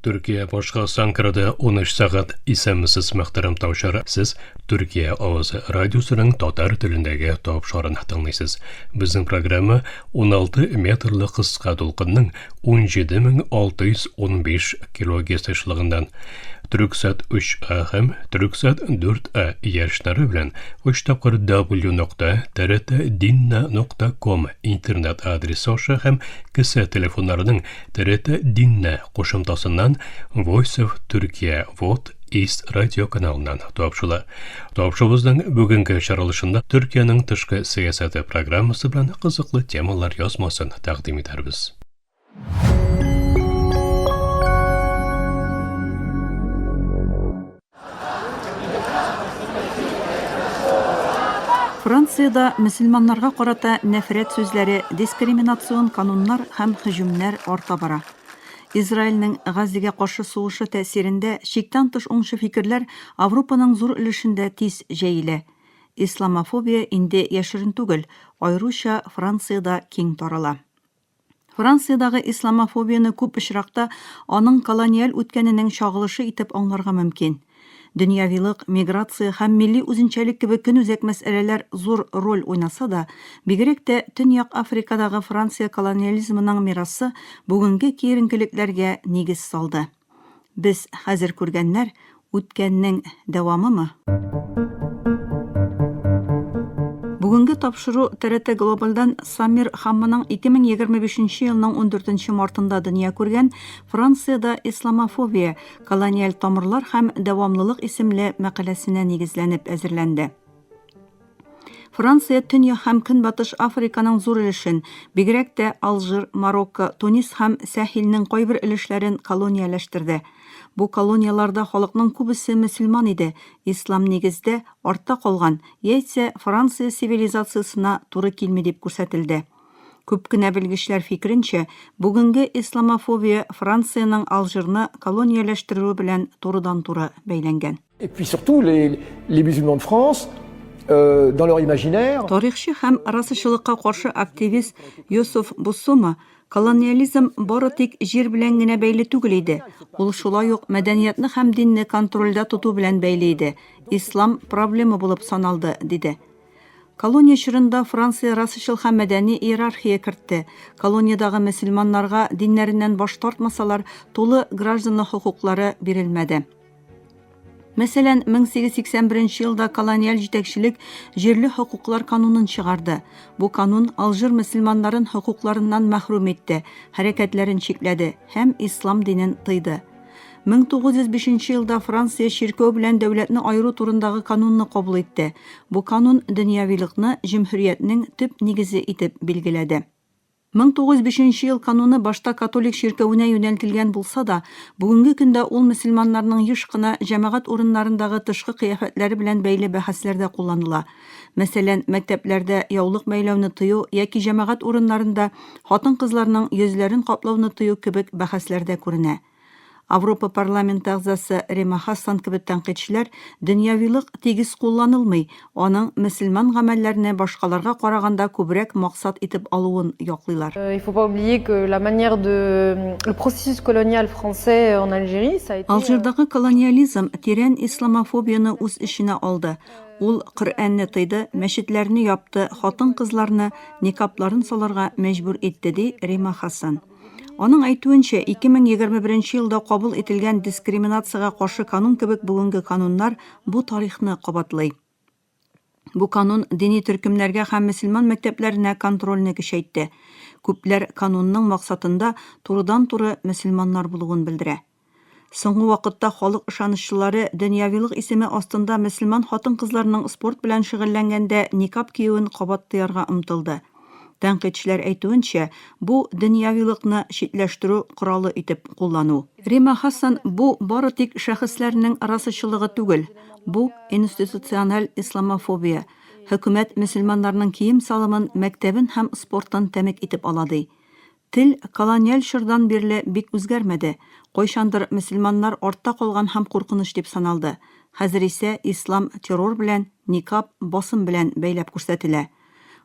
Türkiye boshqa Ankarada 13 saat isamisiz muhtaram tavshar. Siz Türkiye ovozi radiosining tatar tilindagi topshorini tinglaysiz. Bizning programma 16 metrli qisqa to'lqinning 17615 kHz ishlig'idan Türksat 3A ham Türksat 4A yarışları bilen w.trt.dinna.com internet adresi aşağı hem kısa telefonlarının TRT Dinna qo'shimtasidan Voice of Turkey Vot East radio kanalından topşula. Topşumuzdan bugünkü şaralışında Türkiye'nin tışkı siyaseti programması bilen kızıklı temalar yazmasını takdim ederiz. Францияда мөселманнарга карата нәфрәт сүзләре, дискриминацион кануннар һәм һөҗүмнәр арта бара. Израильнең Газига каршы сугышы тәэсирендә шиктән тыш уңшы фикерләр Европаның зур өлешендә тиз җәелә. Исламофобия инде яшерен түгел, аеруча Францияда киң тарала. Франциядагы исламофобияны күп очракта аның колониаль үткәненең чагылышы итеп аңларга мөмкин. Дөньявилык, миграция һәм милли үзенчәлек кебек көнүзәк мәсьәләләр зур роль уйнаса да, бигрәк тә Төньяк Африкадагы Франция колониализмының мирасы бүгенге киеренкелекләргә нигез салды. Без хәзер күргәннәр үткәннең дәвамымы? Бүгенге тапшыру TRT Глобалдан Самир Хамманың 2025 елның 14 мартында дөнья күргән Франциядә исламофобия, колониаль тамырлар һәм дәвамлылык исемле мәкаләсенә нигезләнеп әзерләнде. Франция Төньяк һәм Көнбатыш Африканың зур өлешен, бигрәк тә Алжир, Марокко, Тунис һәм Сәхилнең кайбер өлешләрен колонияләштерде. Бу колонияларда халыкның күбесе мөселман иде, ислам нигездә артта калган, яисә Франция цивилизациясына туры килми дип күрсәтелде. Күп кенә белгечләр фикеренчә, бүгенге исламофобия Франциянең Алжирны колонияләштерү белән турыдан-туры бәйләнгән. Et puis surtout les musulmans de France dans leur imaginaire. Тарихчы һәм расычылыкка каршы активист Юсуф Буссума колониализм бары тик җир белән генә бәйле түгел иде. Ул шулай ук мәдәниятне һәм динне контрольдә тоту белән бәйле иде. Ислам проблема булып саналды, диде. Колония чорында Франция расычыл һәм мәдәни иерархия кертте. Колониядагы мөселманнарга диннәреннән баш тартмасалар, тулы гражданлык хукуклары бирелмәде. Мәсәлән, 1881 елда колониаль җитәкчелек җирле хукуклар канунын чыгарды. Бу канун Алжир мөселманнарын хукукларыннан мәхрүм итте, хәрәкәтләрен чикләде һәм ислам динен тыйды. 1905 елда Франция ширкәү белән дәүләтне айыру турындагы канунны кабул итте. Бу канун дөньявилыкны җөмһүриятнең төп нигезе итеп билгеләде. 1905 ел кануны башта католик ширкәүенә юнәлтелгән булса да, бүгенге көндә ул мөселманнарның еш кына җәмәгать урыннарындагы тышкы кыяфәтләре белән бәйле бәхәсләрдә кулланыла. Мәсәлән, мәктәпләрдә яулык бәйләүне тыю яки җәмәгать урыннарында хатын-кызларның йөзләрен каплауны тыю кебек бәхәсләрдә күренә. Авропа парламенты әгъзасы Рима Хассан кебек тәнкыйтьчеләр дөньявилык тигез кулланылмый, аның мөселман гамәлләрне башкаларга караганда күбрәк максат итеп алуын яклыйлар. Il faut pas oublier que la manière de le processus colonial français en Algérie ça a été Алжирдагы колониализм тирән исламофобияны үз эченә алды. Ул Коръәнне тыйды, мәчетләрне япты, хатын-кызларны никапларын саларга мәҗбүр итте, ди Рима Хассан. Аның әйтүенчә, 2021 елда кабул ителгән дискриминацияга каршы канун кебек бүгенге кануннар бу тарихны кабатлый. Бу канун дини төркемнәргә һәм мөселман мәктәпләренә контрольне көчәйтте. Күпләр канунның максатында турыдан-туры мөселманнар булуын белдерә. Соңгы вакытта халык ышанычлары дөньявилык исеме астында мөселман хатын-кызларның спорт белән шөгыльләнгәндә никап киюен кабатлыярга омтылды. Тәнкыйтьчеләр әйтүенчә, бу дөньявилыкны читләштерү коралы итеп куллану. Рима Хассан, бу бары тик шәхесләрнең расычылыгы түгел, бу институциональ исламофобия. Хөкүмәт мөселманнарның кием салымын, мәктәбен һәм спортын тәмик итеп алады. Тел колониаль чордан бирле бик үзгәрмәде. Кайчандыр мөселманнар артта калган һәм куркыныч дип саналды. Хәзер исә ислам террор белән, никап, басым белән бәйләп күрсәтелә.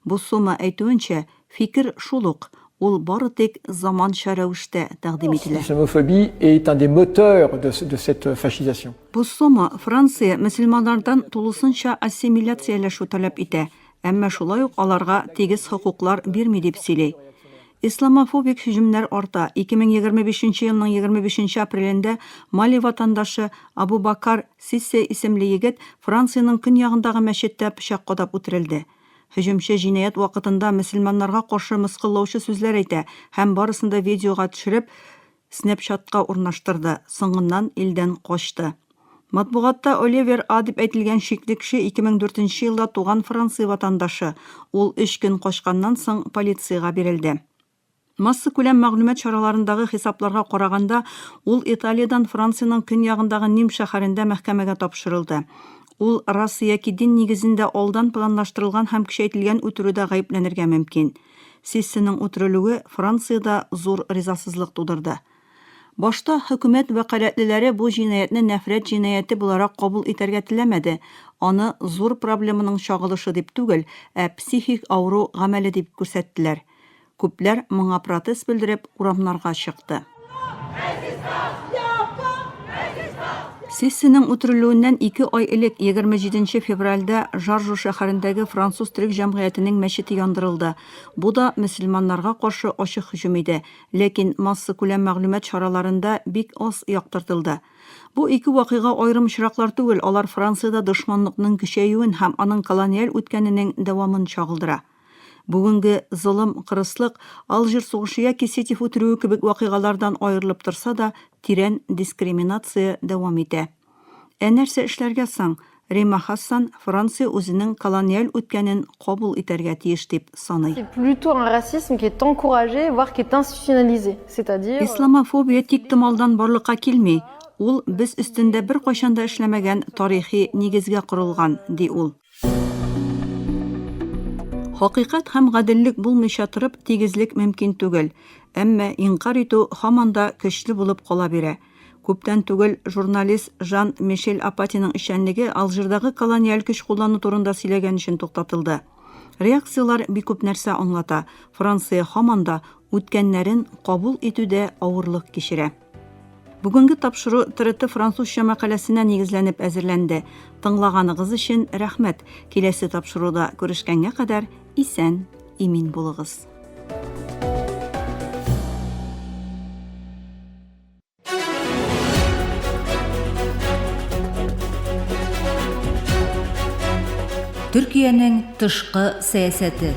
Буссума әйтүенчә, фикер шул ук. ул бары тик заманча рәвештә тәкъдим ителә. L'islamophobie est un des moteurs de cette fascisation. Буссома Франция мөселманнардан тулысынча ассимиляцияләшү таләп итә, әмма шулай ук аларга тигез хокуклар бирми дип сөйли. Исламофобик һөҗүмнәр арта. 2025 елның 25 апрелендә Мали ватандашы Абу Бакар Сиссе исемле егет Франциянең көньягындагы мәчеттә пычак кадап үтерелде. Һөҗүмче җинаять вакытында мөселманнарга каршы мыскыллаучы сүзләр әйтә һәм барысын да видеога төшереп, Snapchatка урнаштырды. Соңыннан илдән качты. Матбугатта Оливер А дип әйтелгән шикле кеше 2004 елда туган Франция ватандашы. Ул 3 көн качканнан соң полициягә бирелде. Масса күләм мәгълүмат чараларындагы хисапларга караганда, ул Италиядән Франциянең көньягындагы Ним шәһәрендә мәхкәмәгә тапшырылды. Ул рас яки дин нигезендә алдан планлаштырылган һәм көчәйтелгән үтерүдә гаепләнергә мөмкин. Сиссенең үтерелүе Франциядә зур ризасызлык тудырды. Башта хөкүмәт вәкаләтлеләре бу җинаятны нәфрәт җинаяты буларак кабул итәргә теләмәде. Аны зур проблеманың чагылышы дип түгел, психик авыру гамәле дип күрсәттеләр. Күпләр моңа протест белдереп урамнарга чыкты. Сиссенең үтерелүеннән 2 ай элек 27 февральдә Жаржу шәһәрендәге француз төрек җәмгыятенең мәчете яндырылды. Бу да мөселманнарга каршы ачык һөҗүм иде, ләкин масса күләм мәгълүмат чараларында бик аз яктыртылды. Бу 2 вакыйга аерым очраклар түгел, алар Франциядә дошманлыкның көчәюен һәм аның колониаль үткәненең дәвамын чагылдыра. Бүгенге золым, кырыслык, Алжир сугышы яки Сетиф үтерүе кебек вакыйгалардан аерылып торса да, тирән дискриминация дәвам итә. Нәрсә эшләргә соң? Рима Хассан Франция үзенең колониаль үткәнен кабул итәргә тиеш дип саный. C'est plutôt un racisme qui est encouragé, voire qui est institutionnalisé. C'est-à-dire... Исламофобия тик томалдан барлыкка килми. Ул без өстендә бер кайчанда эшләмәгән тарихи нигезгә корылган, ди ул. Хакыйкать һәм гаделлек булмыйча торып тигезлек мөмкин түгел, әмма инкар итү һаман да көчле булып кала бирә. Күптән түгел журналист Жан-Мишель Апатиның эшчәнлеге Алжирдагы колониаль көч куллану турында сөйләгән өчен туктатылды. Реакциялар бик күп нәрсә аңлата. Франция һаман да үткәннәрен кабул итүдә авырлык кичерә. Бүгенге тапшыру ТРТ французча мәкаләсенә нигезләнеп әзерләнде. Тыңлаганыгыз өчен рәхмәт. Киләсе тапшыруда күрешкәнгә кадәр исән, имин булыгыз. Төркиянең тышкы сәясәте.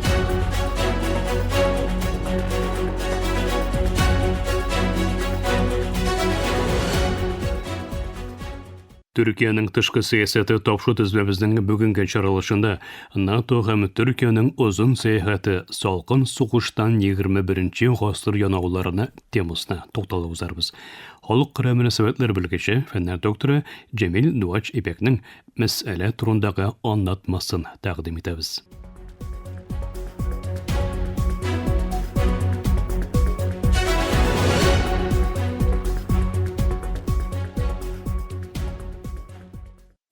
Түркиянең тышкы сәясәте тапшыру төзмәбезнең бүгенге чаралышында НАТО һәм Түркиянең озын сәяхәте салкын сугыштан 21 гасыр янауларына темасына тукталып узарбыз. Халыкара мөнәсәбәтләр белгече, фәннәр докторы Җәмил Нуач Ипәкнең мәсьәлә турындагы аңлатмасын тәкъдим итәбез.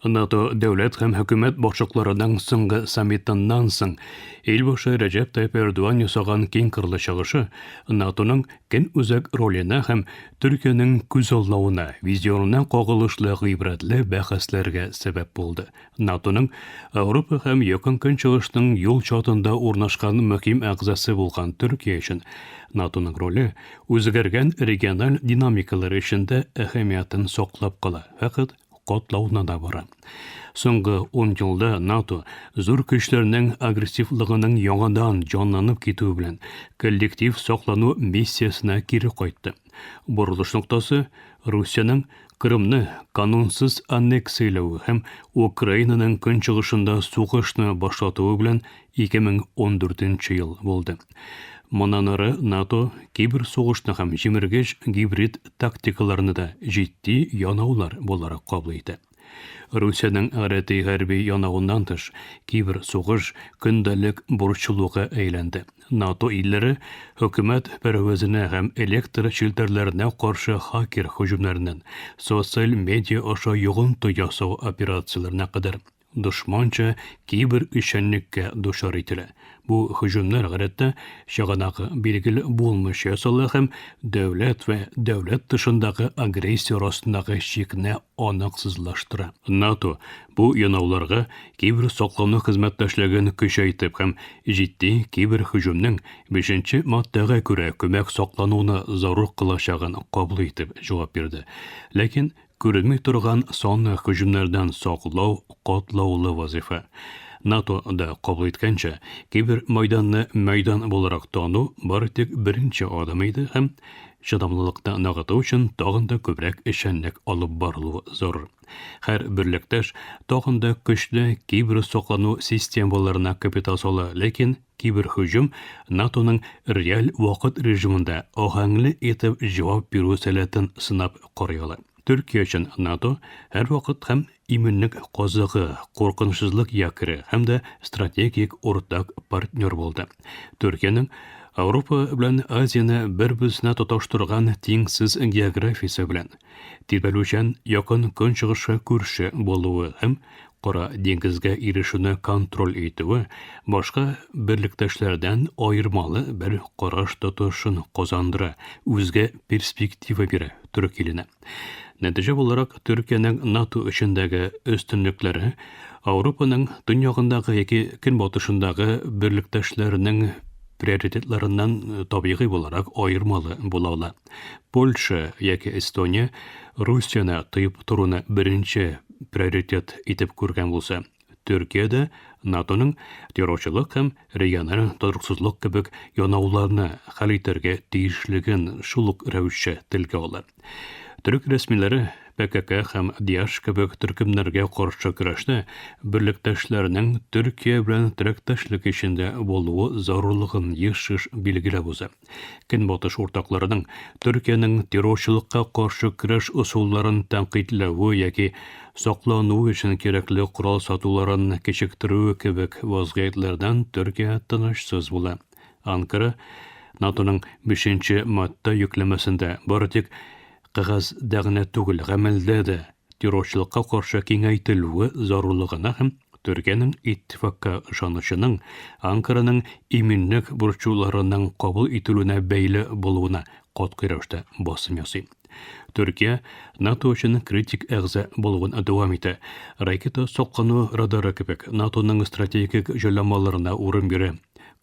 НАТО дәүләт һәм хөкүмәт башлыкларының соңгы саммитыннан соң Илбашы Рәҗәп Тайип Эрдоган ясаган киң кырлы чыгышы НАТОның көн үзәк роленә һәм Төркиянең күз аллавына, визионына кагылышлы гыйбрәтле бәхәсләргә сәбәп булды. НАТОның Европа һәм Якын Көнчыгышның юл чатында урнашкан мөһим әгъзасы булган Төркия өчен НАТОның роле үзгәргән региональ динамикалар эчендә әһәмиятен саклап кала. Фәкать котлауына да бара. Соңгы 10 елда НАТО зур көчләрнең агрессивлыгының яңадан җанланып китүе белән коллектив саклану миссиясына кире кайтты. Бурылыш ноктасы Русияның Крымны канунсыз аннексияләүе һәм Украинаның көнчыгышында сугышны башлатуы белән 2014 ел булды. Моннан ары НАТО киберсугышны һәм җимергеч гибрид тактикаларны да җитди янаулар буларак кабул итә. Русияның гадәти хәрби янауыннан тыш киберсугыш көндәлек бурычлыгы әйләнде. НАТО илләре хөкүмәт пәрвәзенә һәм электр челтәрләренә каршы хакер һөҗүмнәреннән социаль медиа аша йогынты ясау операцияләренә кадәр душманча кибер ишенlikке душар ителә. Бу һөҗүмнәр гадәттә чыганакы билгеле булмыш ясала һәм дәүләт вә дәүләт тышындагы агрессия астындагы чикне аныксызлаштыра. НАТО бу янауларга кибер саклану хезмәттәшлеген көчәйтеп һәм җитди кибер һөҗүмнең 5нче маддәгә күрә күмәк саклануны зарур кылачагын кабул итеп җавап бирде. Ләкин күренми торган сонны һөҗүмнәрдән саклау катлаулы вазифа. НАТО да кабул иткәнчә, кибер мәйданны мәйдан буларак тану бары тик беренче адым иде һәм чыдамлылыкта нагыту өчен тагын да күбрәк эшчәнлек алып барылуы зарур. Һәр берлектәш тагын да көчле кибер саклану системаларына капитал сала, ләкин кибер һөҗүм НАТОның реаль вакыт режимында ахаңлы итеп җавап бирү сәләтен сынап карый. Төркия өчен НАТО һәр вакыт һәм иминлек казыгы, куркынычсызлык якоры һәм дә стратегик уртак партнер булды. Төркиянең Европа белән Азияны бер-берсенә тоташтырган тиңсез географиясе белән тирбәлүчән якын көнчыгышка күрше булуы һәм Кара диңгезгә ирешүне контроль итүе башка берлектәшләрдән аермалы бер караш тотышын казандыра, үзгә перспектива бирә Төркиянә. Нәтиҗә буларак Төркиянең НАТО эчендәге өстенлекләре Европаның дөньягындагы яки көнбатышындагы берлектәшләренең приоритетларыннан табигый буларак аермалы була. Польша яки Эстония Русияны тыеп торуны беренче приоритет итеп күргән булса, Төркиядә НАТОның террорчылык һәм региональ тотрыксызлык кебек янауларны хәл итәргә тиешлеген шул ук рәвешчә телгә ала. Төрек рәсмиләре ПКК һәм ДИАШ кебек төркемнәргә каршы көрәштә берлектәшләренең Төркия белән терәктәшлек эчендә булуы зарурлыгын еш билгеләп уза. Көнбатыш уртакларының Төркиянең террорчылыкка каршы көрәш усулларын тәнкыйтьләве яки саклануы өчен кирәкле корал сатуларын кечектерүе кебек вазгыятьләрдән Төркия тынычсыз була. Анкара НАТОның 5нче мадда йөкләмәсендә бары тик кагазда гына түгел, гамәлдә дә террорчылыкка каршы киңәйтелүе зарурлыгына һәм Төркиянең иттифакка ышанычының Анкараның иминлек бурчуларының кабул ителүенә бәйле булуына катгый рәвештә басым ясый. Төркия НАТО өчен критик әгъза булуын дәвам итә. Ракета саклану радары кебек НАТОның стратегик җайланмаларына урын бирә.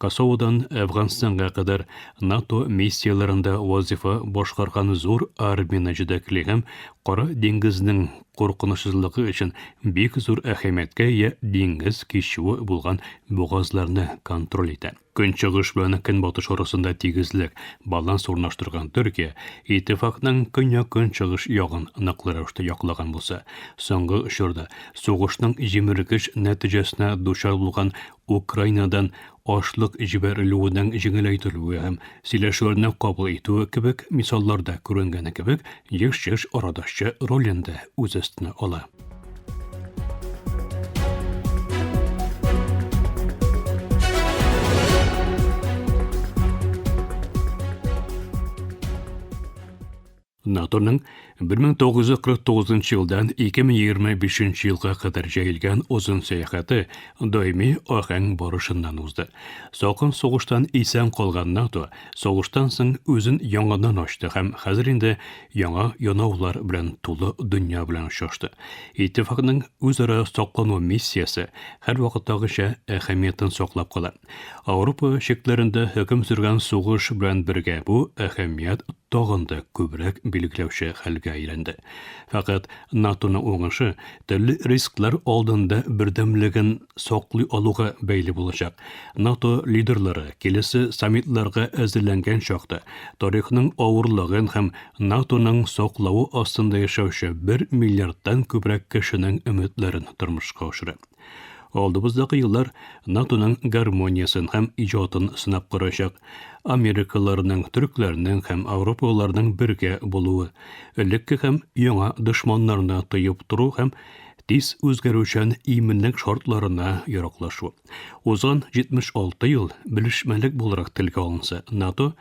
Косоводан Афганстанга кадәр НАТО миссияларында вазифа башкарган зур армияне җитәкли һәм Кара диңгезнең куркынычсызлыгы өчен бик зур әһәмияткә я диңгез кичүе булган бугазларны контроль итә. Көнчыгыш белән көнбатыш арасында тигезлек, баланс урнаштырган Төркия иттифакның көнчыгыш ягын ныклы рәвештә яклаган булса, соңгы чорда сугышның җимеркеш нәтиҗәсенә дучар булган Украинадан ашлык җибәрелүенең җиңеләйтелүе һәм сөйләшүләрне кабул итүе кебек мисалларда күренгәне кебек еш арадашчы ролендә үз өстенә ала. НАТОның 1949 елдан 2025 елга кадәр җәелгән озын сәяхәте даими ахәң барышыннан узды. Сакын сугыштан исән калган НАТО сугыштан соң үзен яңадан ачты һәм хәзер инде яңа янаулар белән тулы дөнья белән шашты. Иттифакның үзара саклану миссиясе һәр вакыттагыча әһәмиятен саклап кала. Европа шекләрендә хөкем сөргән сугыш белән бергә бу әһәмият тагын да күбрәк билгеләүче хәлгә әйләнде. Фақат НАТОның уңышы төрле рисклар алдында бердәмлеген саклый алуга бәйле булачак. НАТО лидерлары киләсе саммитларга әзерләнгән чакта тарихның авырлыгын һәм НАТОның саклауы астында яшәүче 1 миллиардтан күбрәк кешенең өметләрен тормышка ашыра. Алдыбыздагы еллар НАТОның гармониясын һәм иҗатын сынап карачак. Америкаларның, төркләрнең һәм Европаларның бергә булуы, элекке һәм яңа дошманнарны тыеп туру һәм тиз үзгәрүчән иминлек шартларына яраклашу. Узган 76 ел белешмәлек буларак телгә алынса, НАТО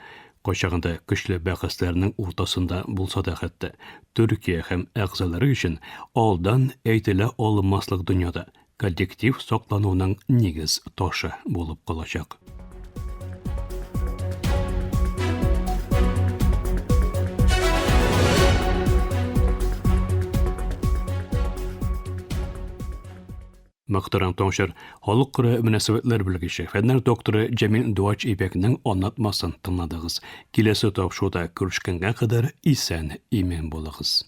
кайчагында көчле бәхәсләрнең уртасында булса да хәтта Төркия һәм әгъзалары өчен алдан әйтелә алмаслык дөньяда коллектив соклануның негіз тошы болып қалacak. Мақтаран Тоншар, халық құры мүнәсәбәтләр білгіші, фәннәр докторы Жәмил Дуач Ибекнің онатмасын тыңладығыз. Келесі топшуда көрішкенге қадар исән имен болығыз.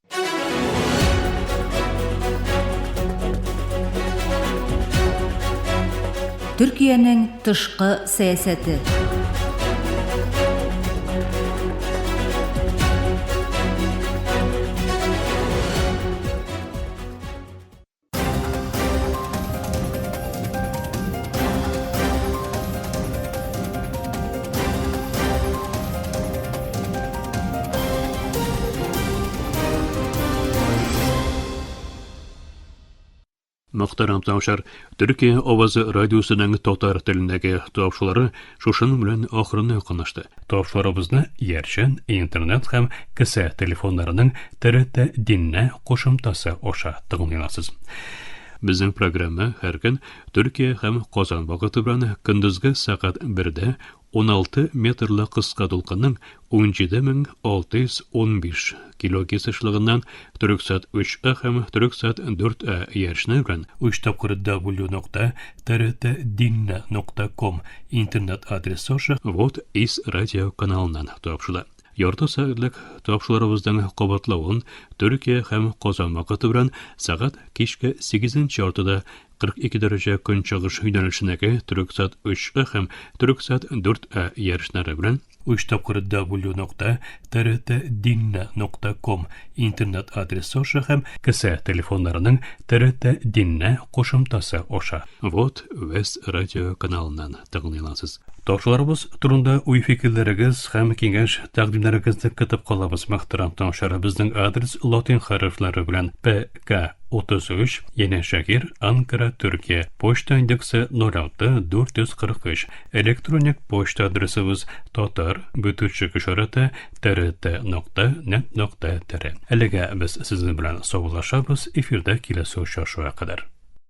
Түркиянең тышқы сәясәте. Мақтарам Таушар, Түркия Овазы радиосының татар тіліндегі топшылары шушын білін ақырыны қынышты. Топшыларыбызны ершін, интернет һәм кісі телефонларының тәрәтті динне қошымтасы оша тығыныласыз. Біздің программа әркін Түркия һәм Қазан вақыты біраны күндізгі сағат 1-де 16 метрлы қысқа дұлқының 17,615 кило кесішлігінен түріксат 3 һәм түріксат 4 ершіні бірін w.trt.dinna.com интернет адресошы вот из радио каналынан топшылы. Ярты сәгітлік топшыларыбыздың қабатлауын Түркия һәм Қазан вақыты бірін сағат кешкі 8 артыда 42 дәрәҗә көнчыгыш юнәлешенәге түріксат 3 һәм түріксат 4 ярышнары белән w.trt.dinna.com интернет адресошы һәм кесе телефоннарының TRT Dinna кушымтасы оша. Вот Вес радио каналынан тыңлыйларсыз. Топшыларыбыз турында уй фикерләрегез һәм киңәш тәкъдимнәрегезне көтеп калабыз. Мөхтәрәм тыңлаучылар, безнең адрес латин хәрефләре белән ПК 33, Yeni Şehir, Ankara, Türkiye. Poçta indeksi 06-443. Elektronik poçta adresimiz tatar_trt.net.tr. Әлегә без сезнең белән саулашабыз, эфирдә киләсе очрашуга кадәр.